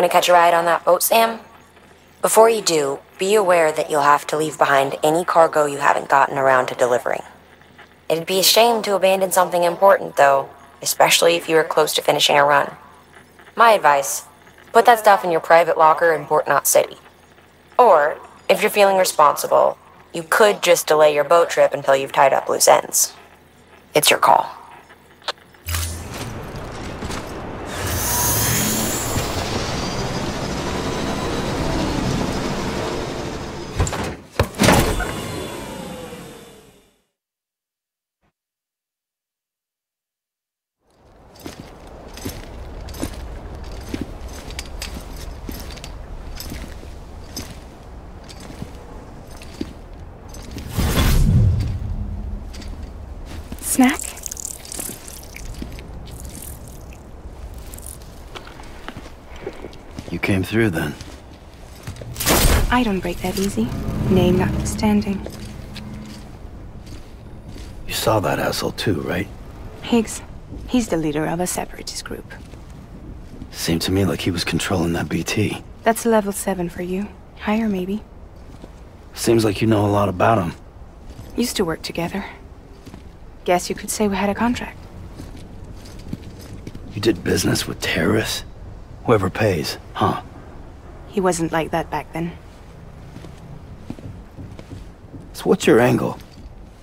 Gonna catch a ride on that boat, Sam? Before you do, be aware that you'll have to leave behind any cargo you haven't gotten around to delivering. It'd be a shame to abandon something important, though, especially if you are close to finishing a run. My advice, put that stuff in your private locker in Port Knot City. Or, if you're feeling responsible, you could just delay your boat trip until you've tied up loose ends. It's your call. Snack? You came through then. I don't break that easy. Name notwithstanding. You saw that asshole too, right? Higgs. He's the leader of a separatist group. Seemed to me like he was controlling that BT. That's level 7 for you. Higher, maybe. Seems like you know a lot about him. Used to work together. Guess you could say we had a contract. You did business with terrorists? Whoever pays, huh? He wasn't like that back then. So what's your angle?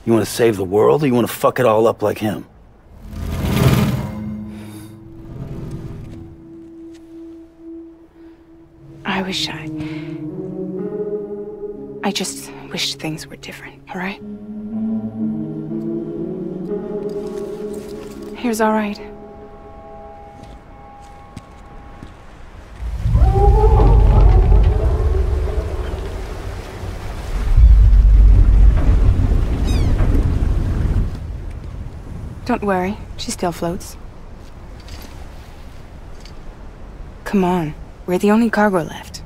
You want to save the world, or you want to fuck it all up like him? I just wish things were different, all right? Here's all right. Don't worry, she still floats. Come on, we're the only cargo left.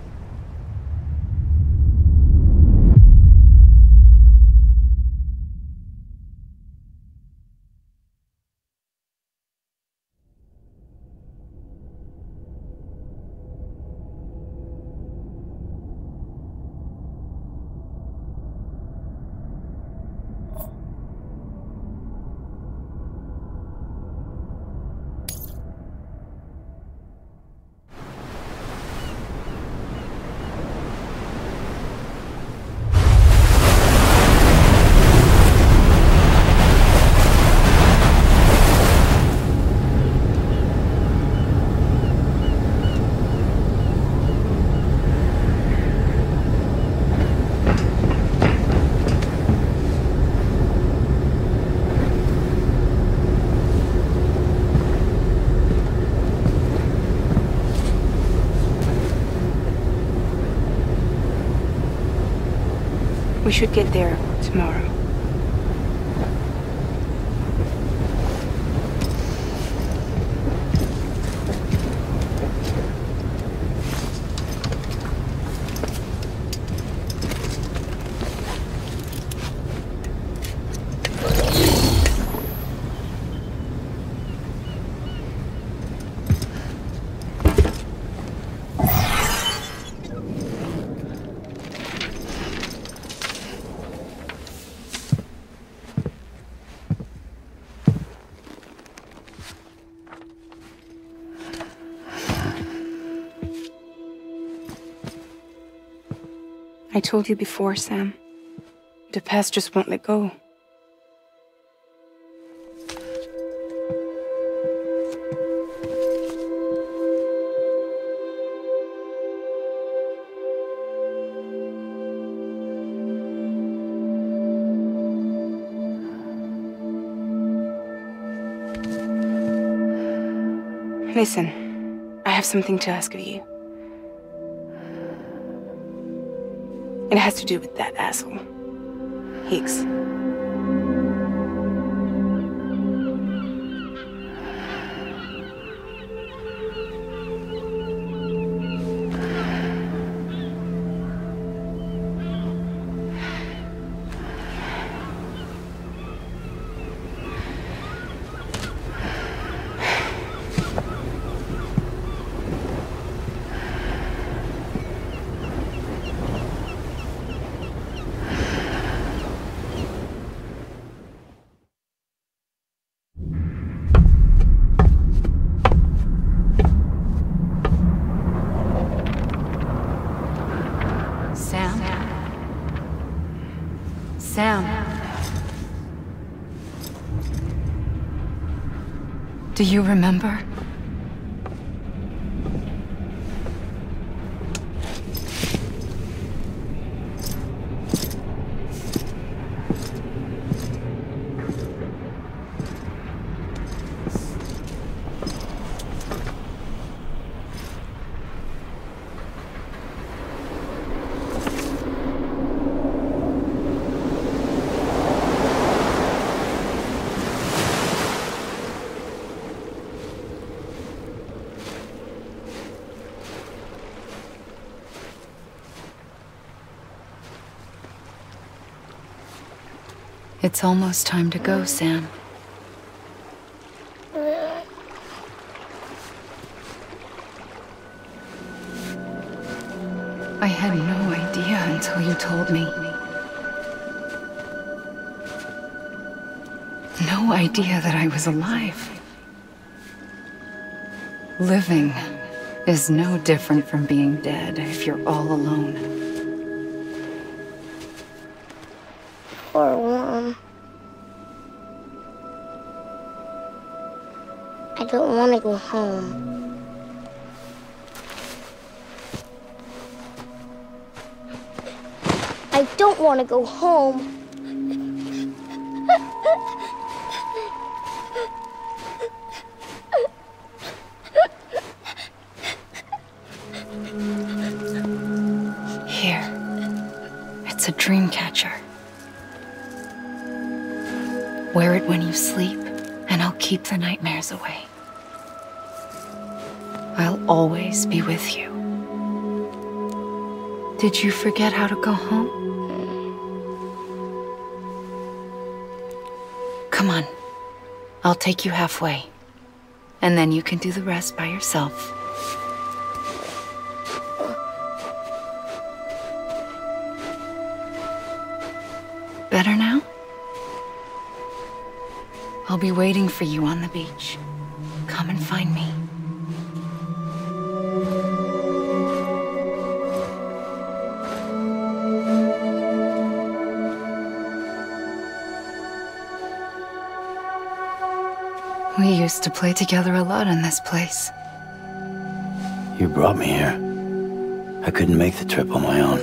We should get there tomorrow. I told you before, Sam. The past just won't let go. Listen, I have something to ask of you. It has to do with that asshole, Higgs. Sam. Do you remember? It's almost time to go, Sam. I had no idea until you told me. No idea that I was alive. Living is no different from being dead if you're all alone. Or warm. I don't want to go home. I don't want to go home. Here. It's a dream catcher. Wear it when you sleep, and I'll keep the nightmares away. I'll always be with you. Did you forget how to go home? Come on. I'll take you halfway. And then you can do the rest by yourself. Better now? I'll be waiting for you on the beach. Come and find me. We used to play together a lot in this place. You brought me here. I couldn't make the trip on my own.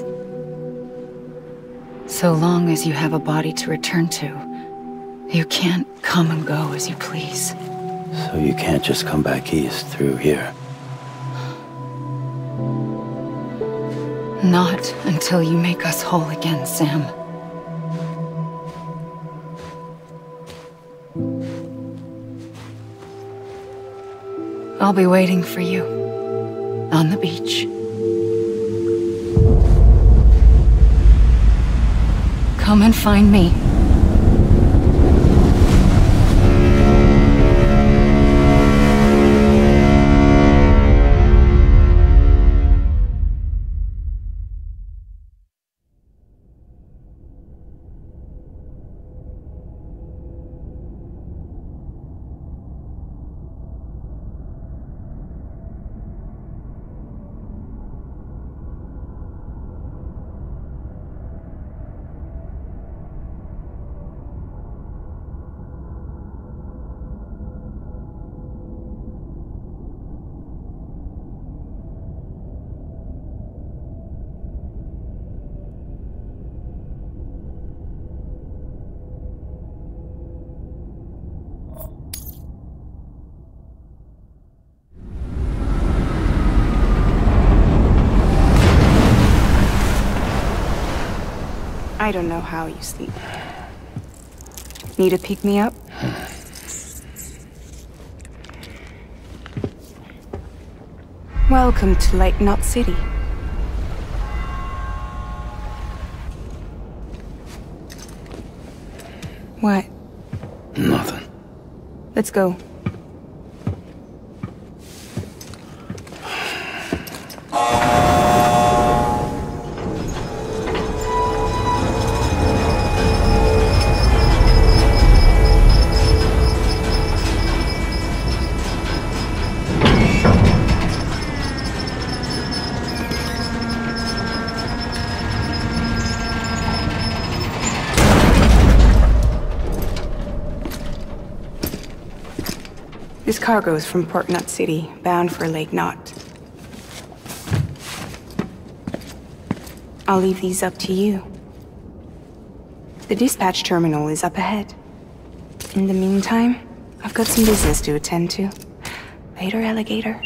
So long as you have a body to return to, you can't come and go as you please. So you can't just come back east through here? Not until you make us whole again, Sam. I'll be waiting for you on the beach. Come and find me. I don't know how you sleep. Need a pick-me-up? Welcome to Lake Knot City. What? Nothing. Let's go. This cargo is from Port Knot City, bound for Lake Knot. I'll leave these up to you. The dispatch terminal is up ahead. In the meantime, I've got some business to attend to. Later, alligator.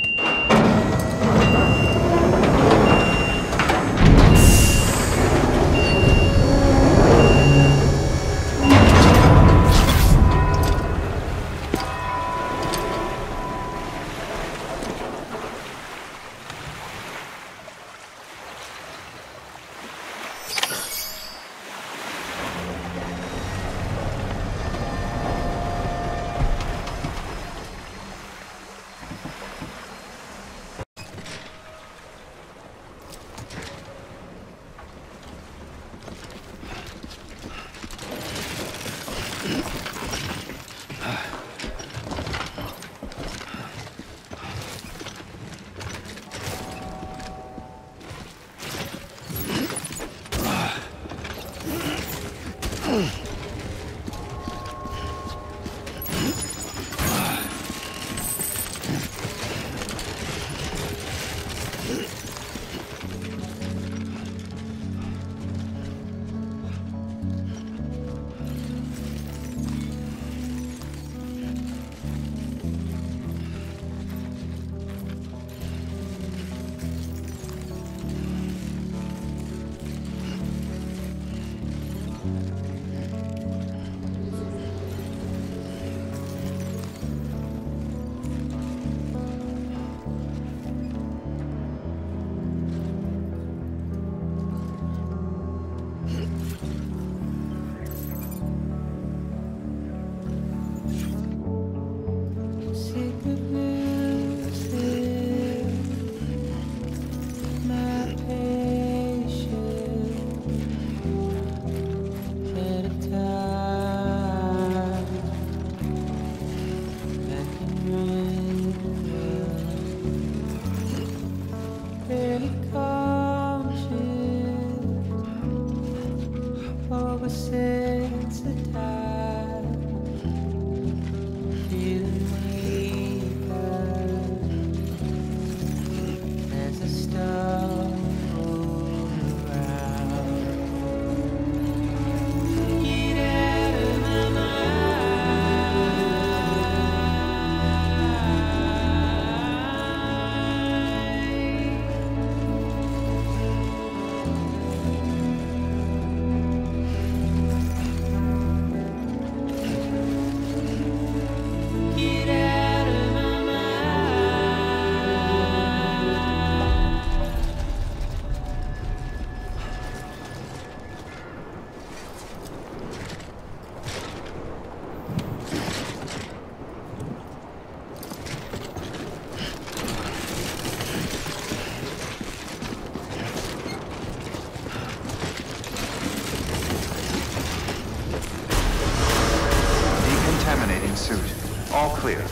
All clear.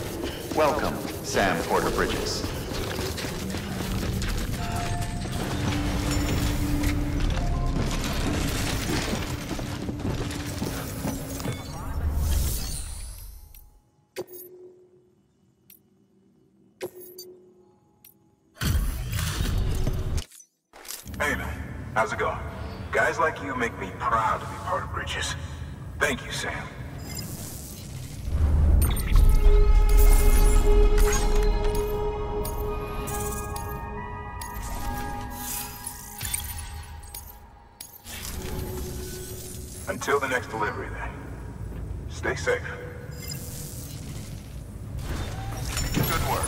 Welcome, Sam Porter Bridges. Hey man, how's it going? Guys like you make me proud to be part of Bridges. Thank you, Sam. Until the next delivery, then. Stay safe. Good work.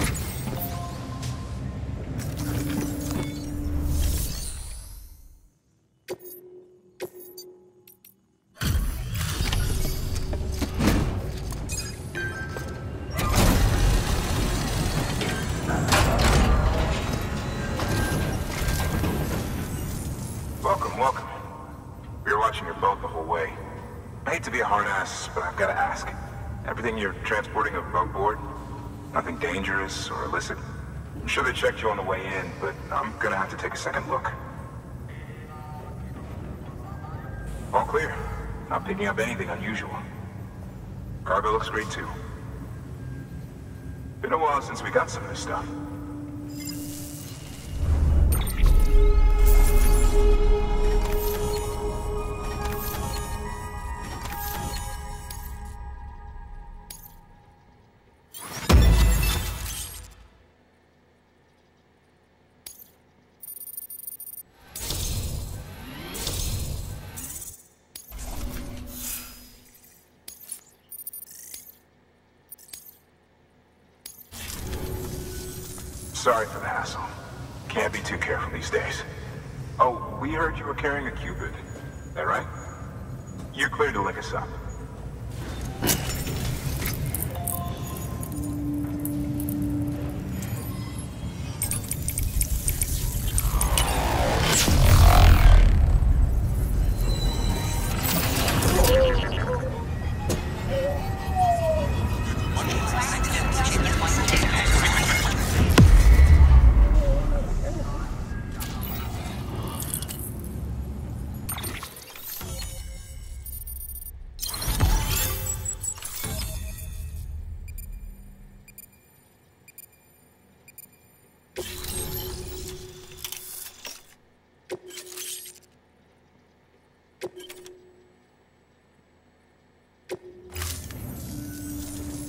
Welcome. We were watching your boat the whole way. I hate to be a hard ass, but I've got to ask. Everything you're transporting above board? Nothing dangerous or illicit? I'm sure they checked you on the way in, but I'm gonna have to take a second look. All clear. Not picking up anything unusual. Cargo looks great too. Been a while since we got some of this stuff. Sorry for the hassle. Can't be too careful these days. Oh, we heard you were carrying a Cupid. That right? You're cleared to lick us up.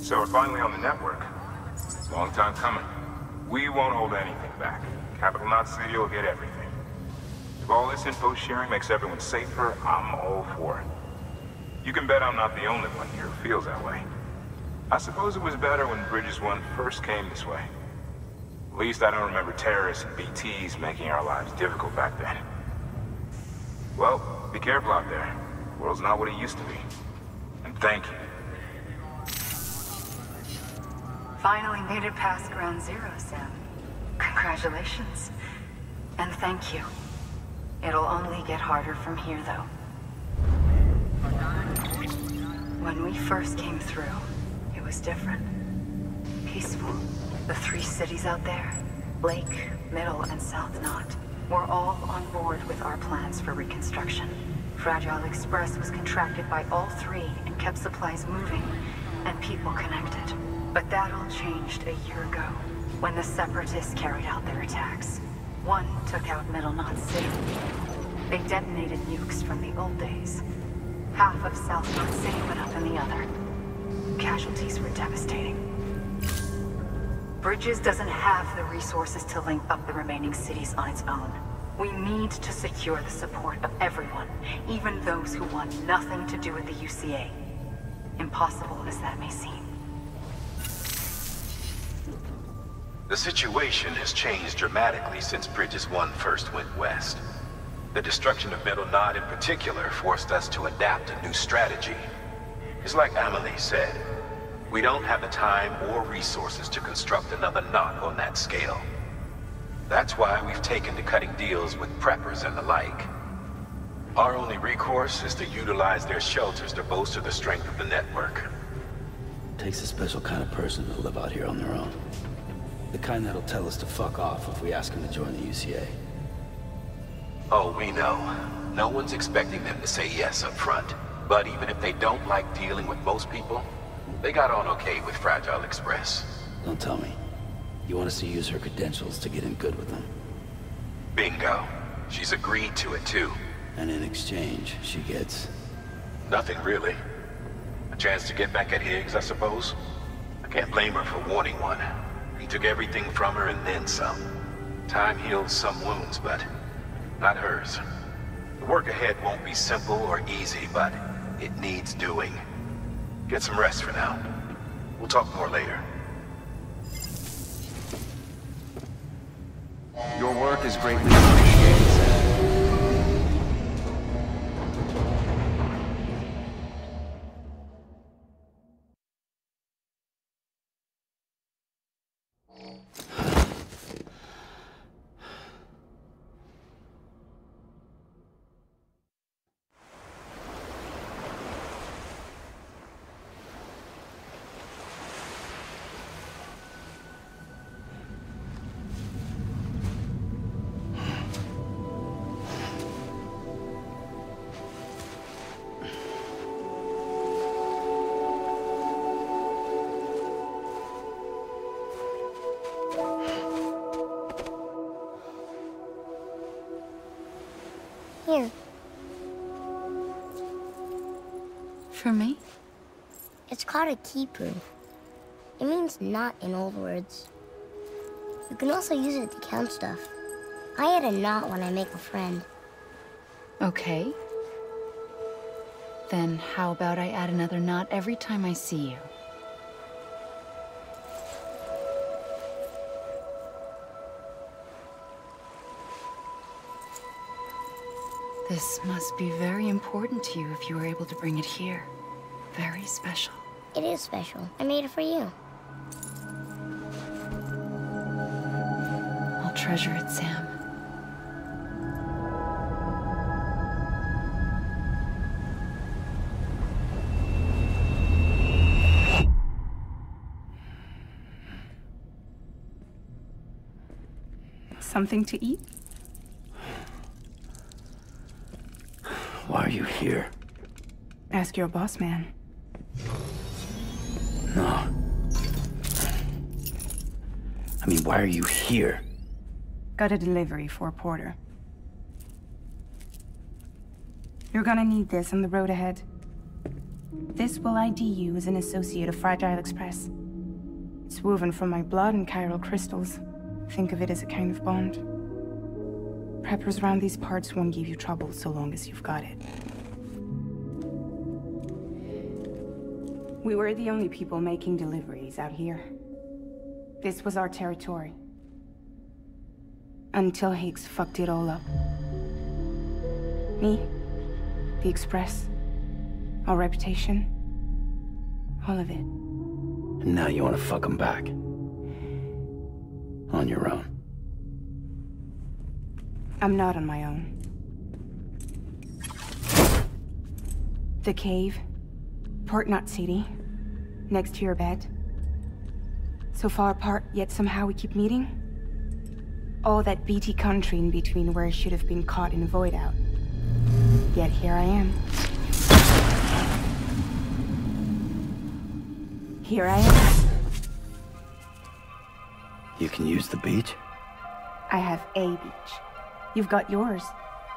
So we're finally on the network. Long time coming. We won't hold anything back. Capital Knot City will get everything. If all this info sharing makes everyone safer, I'm all for it. You can bet I'm not the only one here who feels that way. I suppose it was better when Bridges 1 first came this way. At least I don't remember terrorists and BTs making our lives difficult back then. Well, be careful out there. The world's not what it used to be. And thank you. Finally made it past ground zero, Sam. Congratulations. And thank you. It'll only get harder from here, though. When we first came through, it was different. Peaceful. The 3 cities out there, Lake, Middle, and South Knot, were all on board with our plans for reconstruction. Fragile Express was contracted by all 3 and kept supplies moving and people connected. But that all changed a year ago, when the Separatists carried out their attacks. One took out Middle Knot City. They detonated nukes from the old days. Half of South Knot City went up in the other. Casualties were devastating. Bridges doesn't have the resources to link up the remaining cities on its own. We need to secure the support of everyone, even those who want nothing to do with the UCA. Impossible as that may seem. The situation has changed dramatically since Bridges 1 first went west. The destruction of Middle Knot in particular forced us to adapt a new strategy. It's like Amelie said, we don't have the time or resources to construct another knot on that scale. That's why we've taken to cutting deals with preppers and the like. Our only recourse is to utilize their shelters to bolster the strength of the network. Takes a special kind of person to live out here on their own. The kind that'll tell us to fuck off if we ask them to join the UCA. Oh, we know. No one's expecting them to say yes up front. But even if they don't like dealing with most people, they got on okay with Fragile Express. Don't tell me. You want us to use her credentials to get in good with them? Bingo. She's agreed to it too. And in exchange, she gets... Nothing really. A chance to get back at Higgs, I suppose? I can't blame her for wanting one. He took everything from her and then some. Time heals some wounds, but not hers. The work ahead won't be simple or easy, but it needs doing. Get some rest for now. We'll talk more later. Your work is greatly appreciated, Sam. For me? It's called a kipu. It means knot in old words. You can also use it to count stuff. I add a knot when I make a friend. Okay. Then how about I add another knot every time I see you? This must be very important to you if you were able to bring it here. Very special. It is special. I made it for you. I'll treasure it, Sam. Something to eat? Why are you here? Ask your boss man. No. I mean, why are you here? Got a delivery for a porter. You're gonna need this on the road ahead. This will ID you as an associate of Fragile Express. It's woven from my blood and chiral crystals. Think of it as a kind of bond. Preppers around these parts won't give you trouble so long as you've got it. We were the only people making deliveries out here. This was our territory. Until Higgs fucked it all up. Me, the Express, our reputation, all of it. And now you want to fuck them back. On your own. I'm not on my own. The cave, Port Knot City, next to your bed. So far apart, yet somehow we keep meeting. All that BT country in between where I should have been caught in a void out. Yet here I am. Here I am. You can use the beach? I have a beach. You've got yours.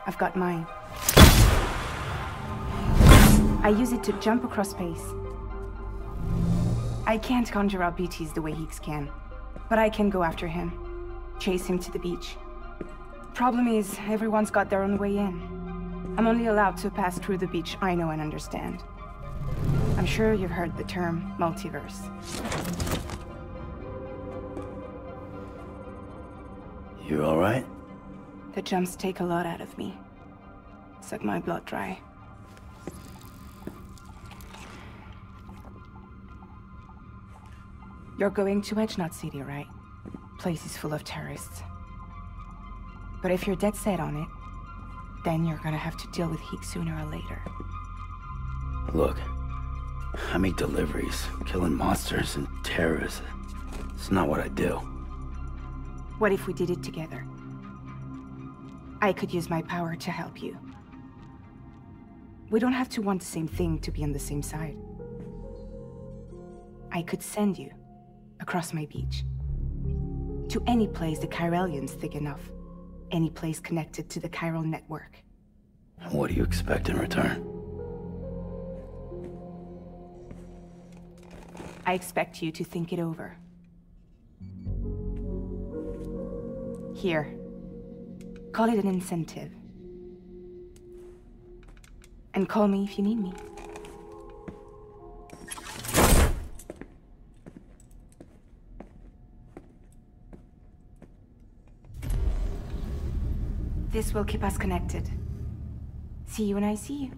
I've got mine. I use it to jump across space. I can't conjure up BTs the way Higgs can, but I can go after him. Chase him to the beach. Problem is, everyone's got their own way in. I'm only allowed to pass through the beach I know and understand. I'm sure you've heard the term multiverse. You all right? The jumps take a lot out of me. Suck my blood dry. You're going to Edge Knot City, right? Place is full of terrorists. But if you're dead set on it, then you're gonna have to deal with Higgs sooner or later. Look, I make deliveries, killing monsters and terrorists. It's not what I do. What if we did it together? I could use my power to help you. We don't have to want the same thing to be on the same side. I could send you across my beach. To any place the chiralian's thick enough. Any place connected to the chiral network. What do you expect in return? I expect you to think it over. Here. Call it an incentive. And call me if you need me. This will keep us connected. See you when I see you.